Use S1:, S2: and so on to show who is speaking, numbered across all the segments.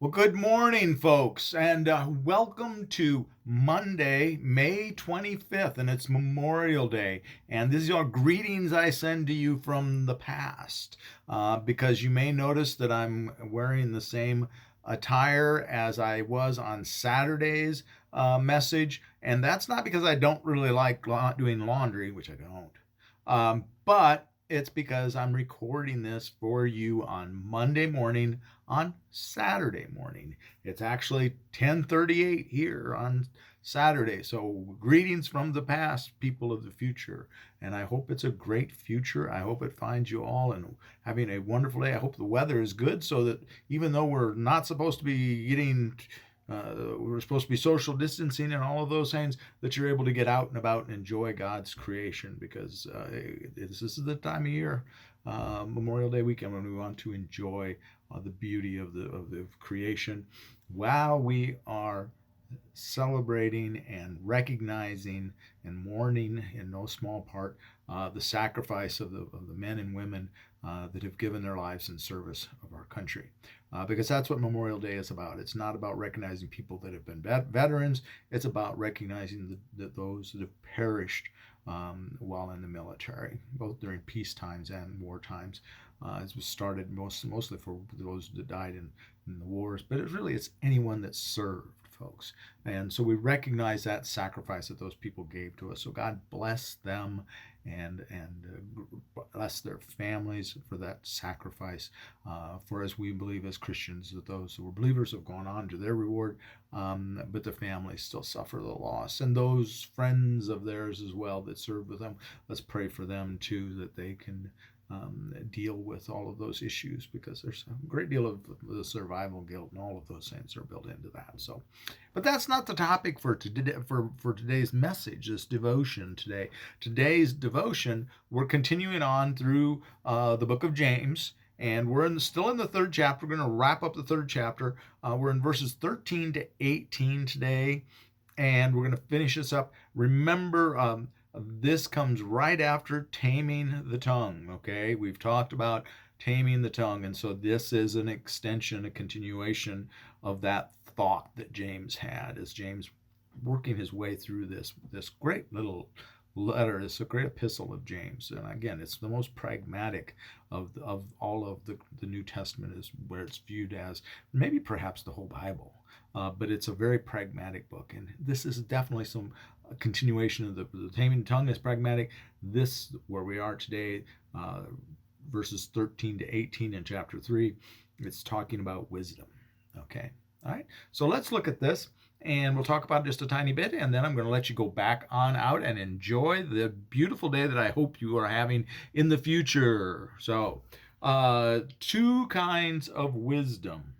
S1: Well, good morning, folks, and welcome to Monday, May 25th, and it's Memorial Day. And these are greetings I send to you from the past, because you may notice that I'm wearing the same attire as I was on Saturday's message, and that's not because I don't really like doing laundry, which I don't, but it's because I'm recording this for you on Monday morning, on Saturday morning. It's actually 10:38 here on Saturday. So greetings from the past, people of the future. And I hope it's a great future. I hope it finds you all and having a wonderful day. I hope the weather is good so that even though we're not supposed to be getting we're supposed to be social distancing and all of those things, that you're able to get out and about and enjoy God's creation, because this is the time of year, Memorial Day weekend, when we want to enjoy the beauty of the creation while we are celebrating and recognizing and mourning in no small part the sacrifice of the men and women that have given their lives in service of our country. Because that's what Memorial Day is about. It's not about recognizing people that have been veterans. It's about recognizing those that have perished while in the military, both during peace times and war times. It was started mostly for those that died in the wars, but it's anyone that served, folks. And so we recognize that sacrifice that those people gave to us. So God bless them and bless their families for that sacrifice. For as we believe as Christians that those who were believers have gone on to their reward, but the families still suffer the loss. And those friends of theirs as well that served with them, let's pray for them too, that they can deal with all of those issues, because there's a great deal of the survival guilt and all of those things are built into that. So, but that's not the topic for today, for today's message, this devotion today. Today's devotion, we're continuing on through the book of James, and we're still in the third chapter. We're going to wrap up the third chapter. We're in verses 13 to 18 today, and we're going to finish this up. Remember, this comes right after taming the tongue. Okay, we've talked about taming the tongue, and so this is an extension, a continuation of that thought that James had, as James working his way through this great little letter. It's a great epistle of James, and again, it's the most pragmatic of all of the New Testament, is where it's viewed as maybe perhaps the whole Bible. But it's a very pragmatic book, and this is definitely some continuation of the taming the tongue is pragmatic. This, where we are today, verses 13 to 18 in chapter 3, it's talking about wisdom. Okay, all right, so let's look at this, and we'll talk about it just a tiny bit, and then I'm going to let you go back on out and enjoy the beautiful day that I hope you are having in the future. So, two kinds of wisdom.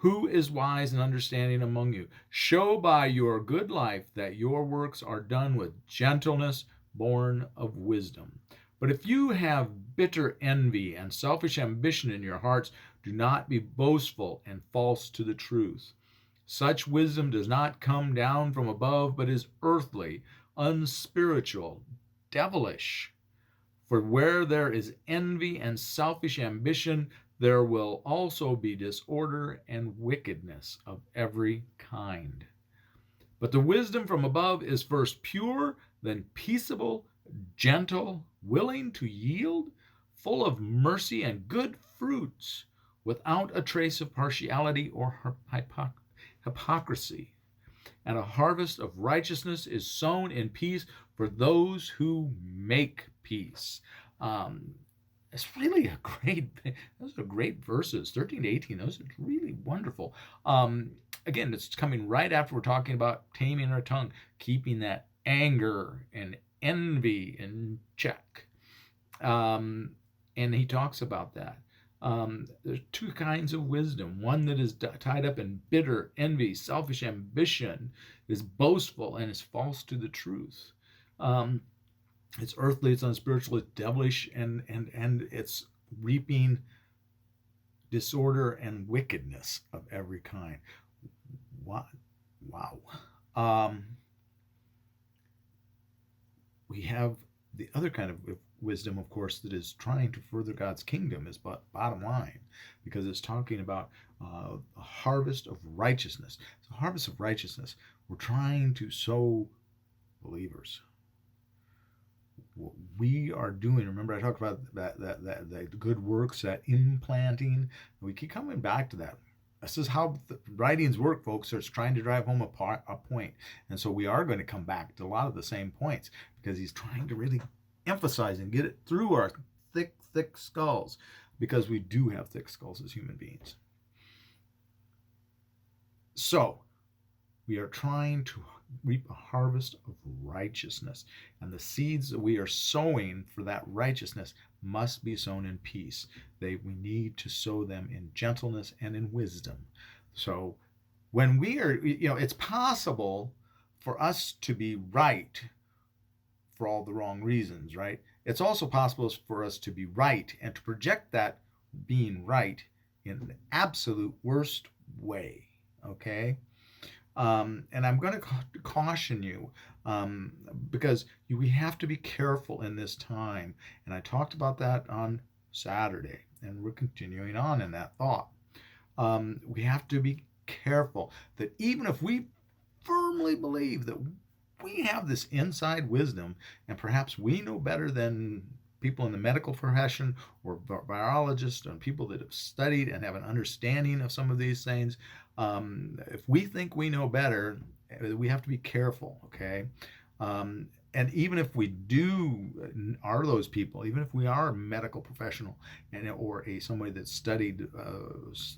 S1: Who is wise and understanding among you? Show by your good life that your works are done with gentleness, born of wisdom. But if you have bitter envy and selfish ambition in your hearts, do not be boastful and false to the truth. Such wisdom does not come down from above, but is earthly, unspiritual, devilish. For where there is envy and selfish ambition, there will also be disorder and wickedness of every kind. But the wisdom from above is first pure, then peaceable, gentle, willing to yield, full of mercy and good fruits, without a trace of partiality or hypocrisy. And a harvest of righteousness is sown in peace for those who make peace. It's really a great, those are great verses, 13 to 18. Those are really wonderful. Again, it's coming right after we're talking about taming our tongue, keeping that anger and envy in check. And he talks about that. There's two kinds of wisdom. One that is tied up in bitter envy, selfish ambition, is boastful, and is false to the truth. It's earthly, it's unspiritual, it's devilish, and it's reaping disorder and wickedness of every kind. Wow. We have the other kind of wisdom, of course, that is trying to further God's kingdom is bottom line, because it's talking about a harvest of righteousness. It's a harvest of righteousness. We're trying to sow believers. What we are doing, remember I talked about that good works, that implanting. We keep coming back to that. This is how the writings work, folks. It's trying to drive home a point. And so we are going to come back to a lot of the same points, because he's trying to really emphasize and get it through our thick skulls, because we do have thick skulls as human beings. So we are trying to reap a harvest of righteousness, and the seeds that we are sowing for that righteousness must be sown in peace. We need to sow them in gentleness and in wisdom. So when we are, it's possible for us to be right for all the wrong reasons, right? It's also possible for us to be right and to project that being right in the absolute worst way, okay? And I'm going to caution you, because we have to be careful in this time. And I talked about that on Saturday, and we're continuing on in that thought. We have to be careful that even if we firmly believe that we have this inside wisdom, and perhaps we know better than people in the medical profession or biologists and people that have studied and have an understanding of some of these things, if we think we know better, we have to be careful, okay? And even if we are those people, even if we are a medical professional or somebody that studied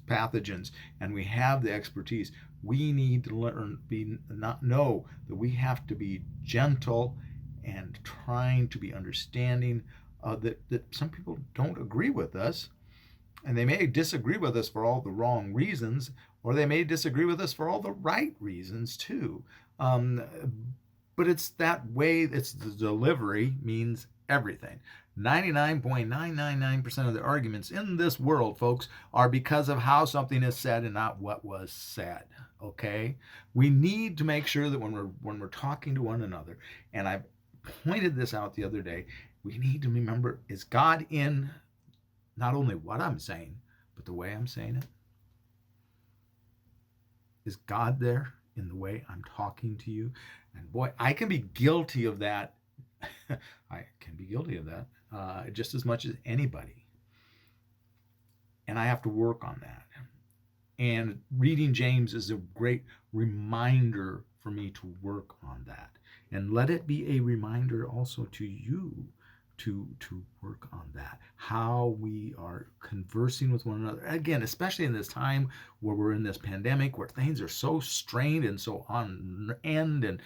S1: pathogens, and we have the expertise, we need to know that we have to be gentle and trying to be understanding, that some people don't agree with us, and they may disagree with us for all the wrong reasons, or they may disagree with us for all the right reasons too. But it's that way. It's the delivery means everything. 99.999% of the arguments in this world, folks, are because of how something is said and not what was said. Okay, we need to make sure that when we're talking to one another, and I pointed this out the other day, we need to remember: is God in not only what I'm saying, but the way I'm saying it? Is God there in the way I'm talking to you? And boy, I can be guilty of that. I can be guilty of that just as much as anybody. And I have to work on that. And reading James is a great reminder for me to work on that. And let it be a reminder also to you to work on that, how we are conversing with one another. Again, especially in this time where we're in this pandemic, where things are so strained and so on end, and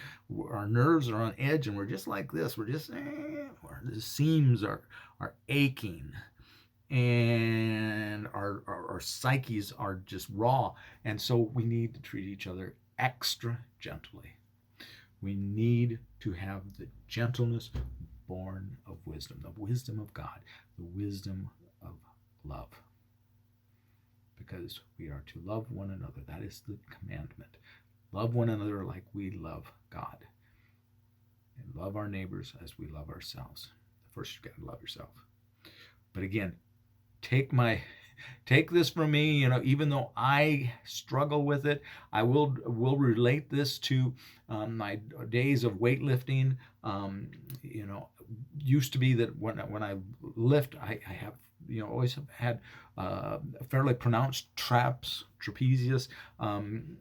S1: our nerves are on edge, and we're just like this. We're just, the seams are aching, and our psyches are just raw. And so we need to treat each other extra gently. We need to have the gentleness born of wisdom, the wisdom of God, the wisdom of love. Because we are to love one another. That is the commandment. Love one another like we love God. And love our neighbors as we love ourselves. First, you've got to love yourself. But again, take this from me, even though I struggle with it, I will relate this to my days of weightlifting. Used to be that when I lift, I have always have had fairly pronounced trapezius,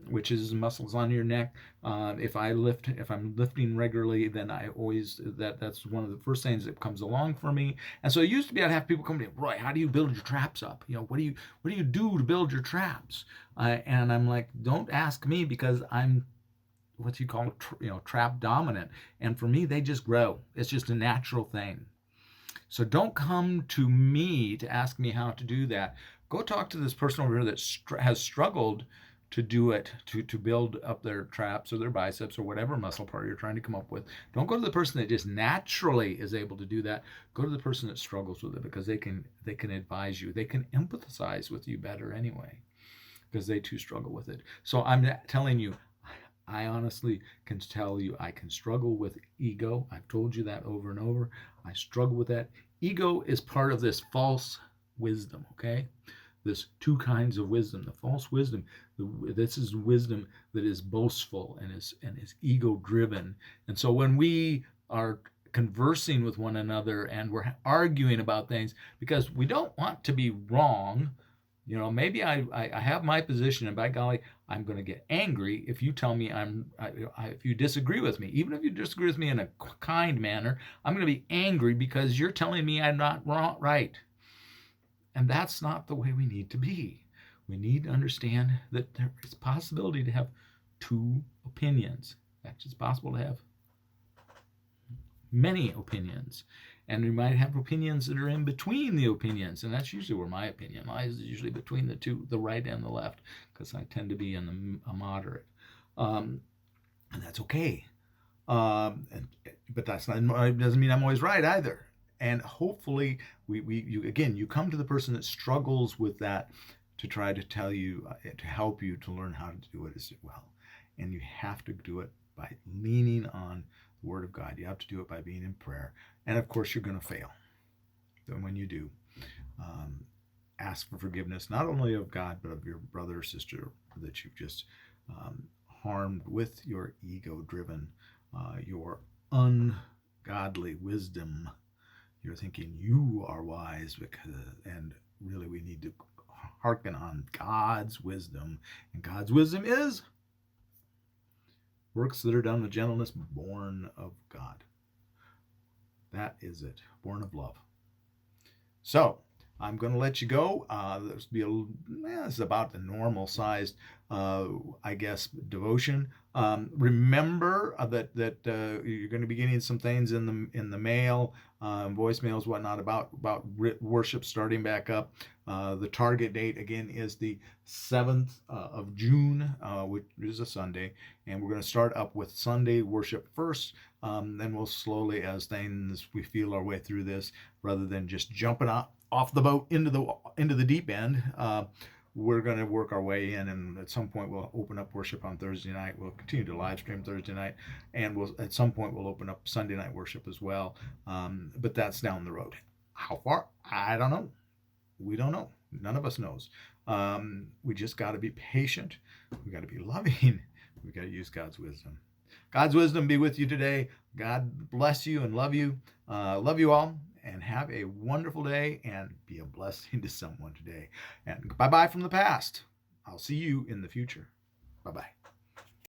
S1: which is muscles on your neck. If I'm lifting regularly, then I always that's one of the first things that comes along for me. And so it used to be I'd have people come to me, Roy, how do you build your traps up? What do you do to build your traps? And I'm like, don't ask me, because I'm what you call trap dominant, and for me they just grow. It's just a natural thing. So don't come to me to ask me how to do that. Go talk to this person over here that has struggled to do it, to build up their traps or their biceps or whatever muscle part you're trying to come up with. Don't go to the person that just naturally is able to do that. Go to the person that struggles with it, because they can advise you. They can empathize with you better anyway, because they too struggle with it. So I'm telling you, I honestly can tell you I can struggle with ego. I've told you that over and over. I struggle with that ego is part of this false wisdom, okay? This two kinds of wisdom. The false wisdom, this is wisdom that is boastful and is ego driven. And so when we are conversing with one another and we're arguing about things because we don't want to be wrong, maybe I have my position, and by golly, I'm going to get angry if you tell me if you disagree with me. Even if you disagree with me in a kind manner, I'm going to be angry because you're telling me I'm not right. And that's not the way we need to be. We need to understand that there is a possibility to have two opinions. In fact, it's possible to have many opinions. And we might have opinions that are in between the opinions. And that's usually where my opinion lies, is usually between the two, the right and the left, because I tend to be in a moderate. And that's okay. But that's not, it doesn't mean I'm always right either. And hopefully, you come to the person that struggles with that to try to tell you, to help you to learn how to do it as well. And you have to do it by leaning on the Word of God. You have to do it by being in prayer. And of course, you're going to fail. But when you do, ask for forgiveness, not only of God, but of your brother or sister that you've just harmed with your ego-driven, your ungodly wisdom. You're thinking you are wise, and really we need to hearken on God's wisdom. And God's wisdom is works that are done with gentleness, born of God. That is it, born of love. So I'm going to let you go. This is about the normal sized, devotion. Remember that you're going to be getting some things in the mail, voicemails, whatnot, about worship starting back up. The target date again is the 7th of June, which is a Sunday, and we're going to start up with Sunday worship first. Then we'll slowly, as we feel our way through this, rather than just jumping off the boat into the deep end. We're going to work our way in, and at some point we'll open up worship on Thursday night. We'll continue to live stream Thursday night, and at some point we'll open up Sunday night worship as well. But that's down the road. How far? I don't know. We don't know. None of us knows. We just got to be patient. We got to be loving. We got to use God's wisdom. God's wisdom be with you today. God bless you and love you. Love you all. And have a wonderful day and be a blessing to someone today. And bye-bye from the past. I'll see you in the future. Bye-bye.